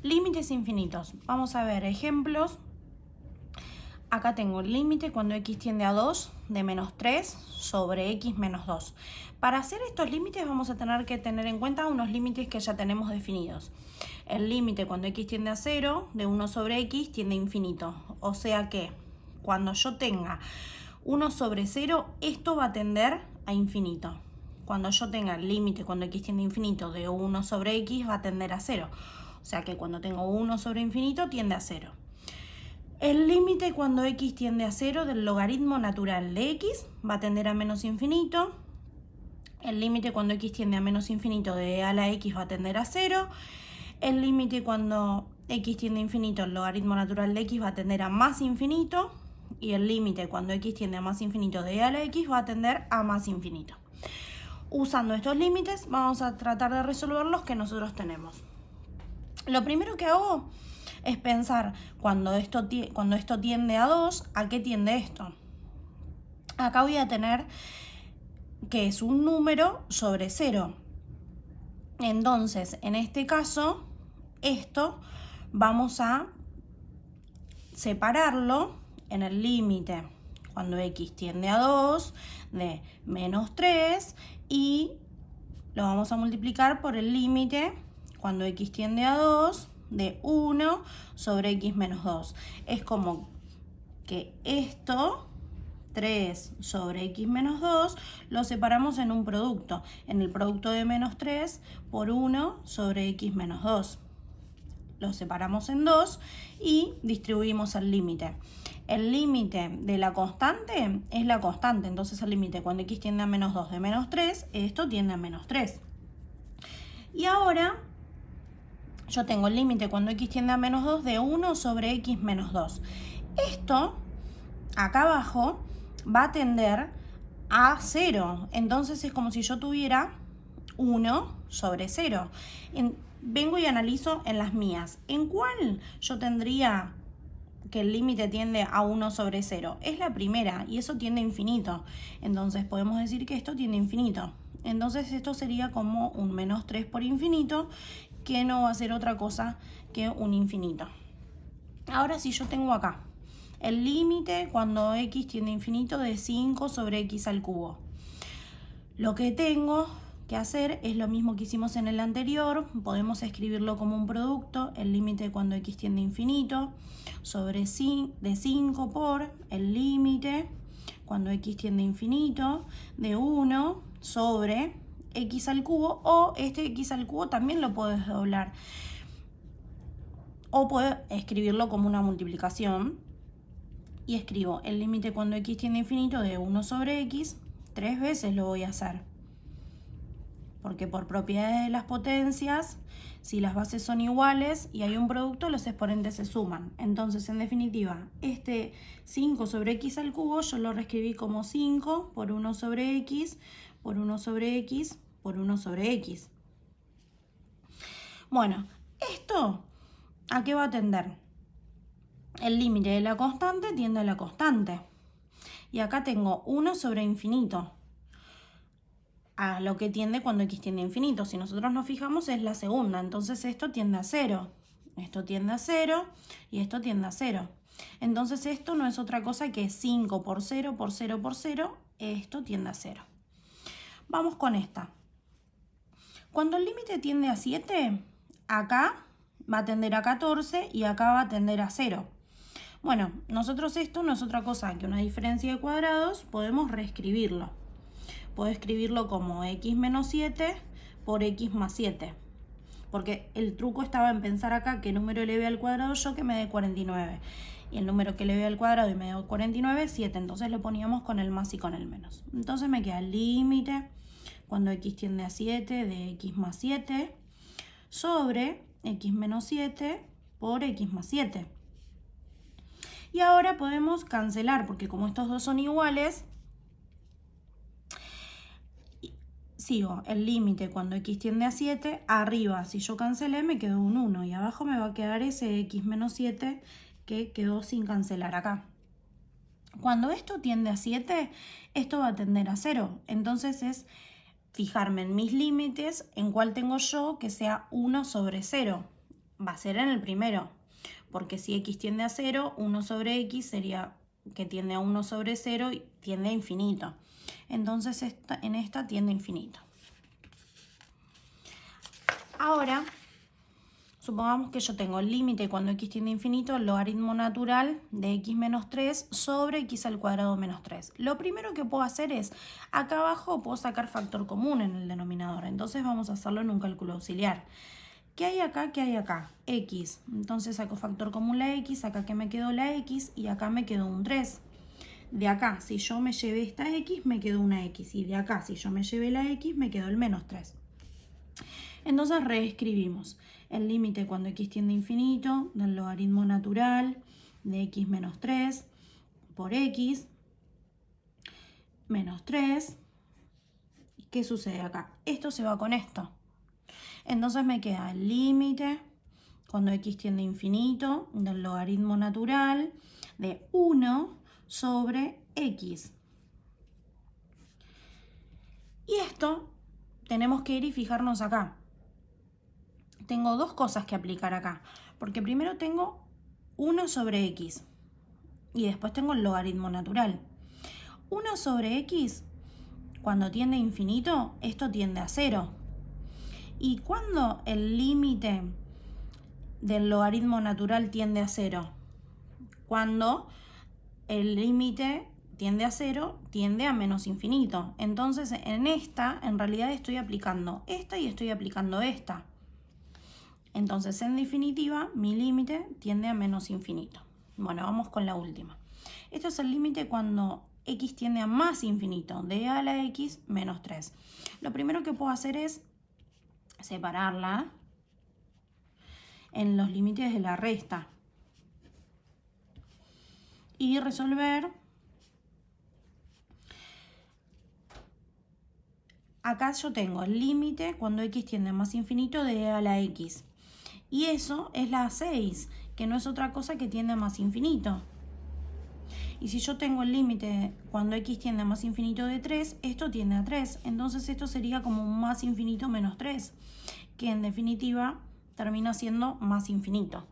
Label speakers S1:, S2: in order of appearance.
S1: Límites infinitos. Vamos a ver ejemplos. Acá tengo el límite cuando x tiende a 2 de menos 3 sobre x menos 2. Para hacer estos límites vamos a tener que tener en cuenta unos límites que ya tenemos definidos. El límite cuando x tiende a 0 de 1 sobre x tiende a infinito. O sea que cuando yo tenga 1 sobre 0, esto va a tender a infinito. Cuando yo tenga el límite cuando x tiende a infinito de 1 sobre x va a tender a 0. O sea que cuando tengo 1 sobre infinito tiende a 0. El límite cuando x tiende a 0 del logaritmo natural de x va a tender a menos infinito. El límite cuando x tiende a menos infinito de a la x va a tender a 0. El límite cuando x tiende a infinito, el logaritmo natural de x va a tender a más infinito. Y el límite cuando x tiende a más infinito de a la x va a tender a más infinito. Usando estos límites vamos a tratar de resolver los que nosotros tenemos. Lo primero que hago es pensar cuando esto tiende a 2, ¿a qué tiende esto? Acá voy a tener que es un número sobre 0. Entonces, en este caso, esto vamos a separarlo en el límite cuando x tiende a 2 de menos 3 y lo vamos a multiplicar por el límite cuando x tiende a 2 de 1 sobre x menos 2. Es como que esto, 3 sobre x menos 2, lo separamos en un producto. En el producto de menos 3 por 1 sobre x menos 2. Lo separamos en 2 y distribuimos el límite. El límite de la constante es la constante. Entonces el límite cuando x tiende a menos 2 de menos 3, esto tiende a menos 3. Y ahora yo tengo el límite cuando x tiende a menos 2 de 1 sobre x menos 2. Esto, acá abajo, va a tender a 0. Entonces es como si yo tuviera 1 sobre 0. Vengo y analizo en las mías. ¿En cuál yo tendría que el límite tiende a 1 sobre 0? Es la primera y eso tiende a infinito. Entonces podemos decir que esto tiende a infinito. Entonces esto sería como un menos 3 por infinito, que no va a ser otra cosa que un infinito. Ahora si yo tengo acá el límite cuando x tiende a infinito de 5 sobre x al cubo. Lo que tengo que hacer es lo mismo que hicimos en el anterior. Podemos escribirlo como un producto. El límite cuando x tiende a infinito sobre de 5 por el límite cuando x tiende a infinito de 1 sobre x al cubo, o este x al cubo también lo puedo desdoblar. O puedo escribirlo como una multiplicación. Y escribo el límite cuando x tiende a infinito de 1 sobre x. 3 veces lo voy a hacer. Porque por propiedades de las potencias, si las bases son iguales y hay un producto, los exponentes se suman. Entonces, en definitiva, este 5 sobre x al cubo yo lo reescribí como 5 por 1 sobre x, por 1 sobre x, por 1 sobre x. Bueno, esto, ¿a qué va a tender? El límite de la constante tiende a la constante. Y acá tengo 1 sobre infinito, a lo que tiende cuando x tiende a infinito. Si nosotros nos fijamos es la segunda, entonces esto tiende a 0. Esto tiende a 0 y esto tiende a 0. Entonces esto no es otra cosa que 5 por 0 por 0 por 0. Esto tiende a 0. Vamos con esta. Cuando el límite tiende a 7, acá va a tender a 14 y acá va a tender a 0. Bueno, nosotros esto no es otra cosa que una diferencia de cuadrados, podemos reescribirlo. Puedo escribirlo como x menos 7 por x más 7. Porque el truco estaba en pensar acá qué número eleve al cuadrado yo que me dé 49. Y el número que eleve al cuadrado y me dé 49 es 7. Entonces lo poníamos con el más y con el menos. Entonces me queda el límite cuando x tiende a 7 de x más 7 sobre x menos 7 por x más 7. Y ahora podemos cancelar, porque como estos dos son iguales, sigo el límite cuando x tiende a 7, arriba si yo cancelé me quedó un 1 y abajo me va a quedar ese x menos 7 que quedó sin cancelar acá. Cuando esto tiende a 7, esto va a tender a 0. Entonces es fijarme en mis límites, en cuál tengo yo que sea 1 sobre 0. va a ser en el primero, porque si x tiende a 0, 1 sobre x sería que tiende a 1 sobre 0 y tiende a infinito. Entonces en esta tiende a infinito. Ahora, supongamos que yo tengo el límite cuando x tiende a infinito, logaritmo natural de x menos 3 sobre x al cuadrado menos 3. Lo primero que puedo hacer es, acá abajo puedo sacar factor común en el denominador. Entonces vamos a hacerlo en un cálculo auxiliar. ¿Qué hay acá? ¿Qué hay acá? X. Entonces saco factor común la x, acá que me quedó la x y acá me quedó un 3. De acá, si yo me llevé esta x, me quedó una x. Y de acá, si yo me llevé la x, me quedó el menos 3. Entonces reescribimos el límite cuando x tiende a infinito del logaritmo natural de x menos 3 por x menos 3. ¿Qué sucede acá? Esto se va con esto. Entonces me queda el límite cuando x tiende a infinito del logaritmo natural de 1 sobre x. Y esto tenemos que ir y fijarnos acá. Tengo dos cosas que aplicar acá, porque primero tengo 1 sobre x y después tengo el logaritmo natural. 1 sobre x, cuando tiende a infinito, esto tiende a 0. ¿Y cuándo el límite del logaritmo natural tiende a 0? Cuando el límite tiende a 0, tiende a menos infinito. Entonces en esta, en realidad estoy aplicando esta y estoy aplicando esta. Entonces, en definitiva, mi límite tiende a menos infinito. Bueno, vamos con la última. Esto es el límite cuando x tiende a más infinito, de a la x menos 3. Lo primero que puedo hacer es separarla en los límites de la resta y resolver. Acá yo tengo el límite cuando x tiende a más infinito de a la x. Y eso es la 6, que no es otra cosa que tiende a más infinito. Y si yo tengo el límite cuando x tiende a más infinito de 3, esto tiende a 3. Entonces esto sería como un más infinito menos 3, que en definitiva termina siendo más infinito.